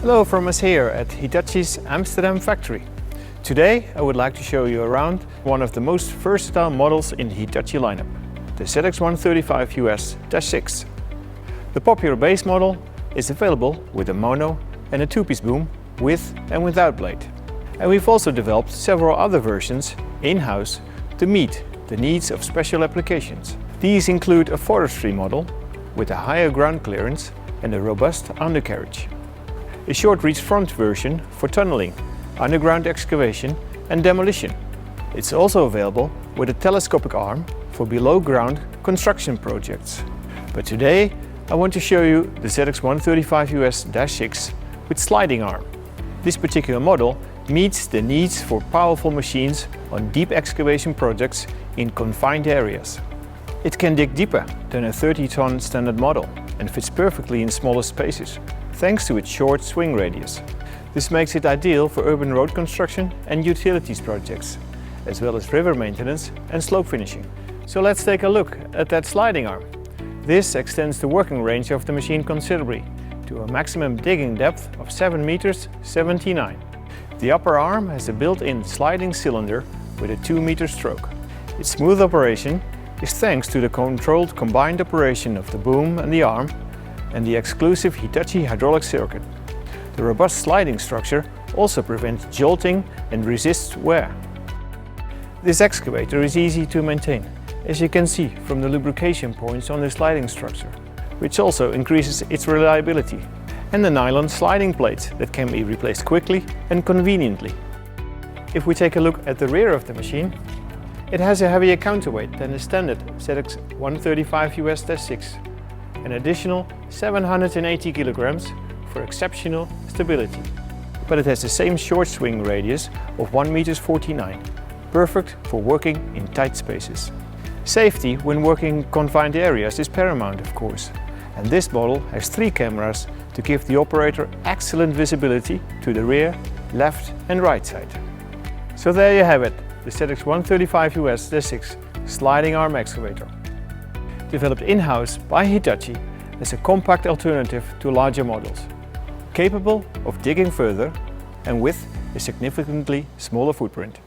Hello from us here at Hitachi's Amsterdam factory. Today I would like to show you around one of the most versatile models in the Hitachi lineup, the ZX135US-6. The popular base model is available with a mono and a two-piece boom with and without blade. And we've also developed several other versions in-house to meet the needs of special applications. These include a forestry model with a higher ground clearance and a robust undercarriage, a short-reach front version for tunneling, underground excavation and demolition. It's also available with a telescopic arm for below-ground construction projects. But today I want to show you the ZX135US-6 with sliding arm. This particular model meets the needs for powerful machines on deep excavation projects in confined areas. It can dig deeper than a 30-ton standard model and fits perfectly in smaller spaces, thanks to its short swing radius. This makes it ideal for urban road construction and utilities projects, as well as river maintenance and slope finishing. So let's take a look at that sliding arm. This extends the working range of the machine considerably, to a maximum digging depth of 7 meters 79. The upper arm has a built-in sliding cylinder with a 2-meter stroke. Its smooth operation is thanks to the controlled combined operation of the boom and the arm and the exclusive Hitachi hydraulic circuit. The robust sliding structure also prevents jolting and resists wear. This excavator is easy to maintain, as you can see from the lubrication points on the sliding structure, which also increases its reliability, and the nylon sliding plates that can be replaced quickly and conveniently. If we take a look at the rear of the machine, it has a heavier counterweight than the standard ZX135US-6, an additional 780 kilograms for exceptional stability. But it has the same short swing radius of 1 meters 49, perfect for working in tight spaces. Safety when working in confined areas is paramount, of course, and this model has 3 cameras to give the operator excellent visibility to the rear, left and right side. So there you have it, the ZX135US-6 sliding arm excavator. Developed in-house by Hitachi as a compact alternative to larger models, capable of digging further and with a significantly smaller footprint.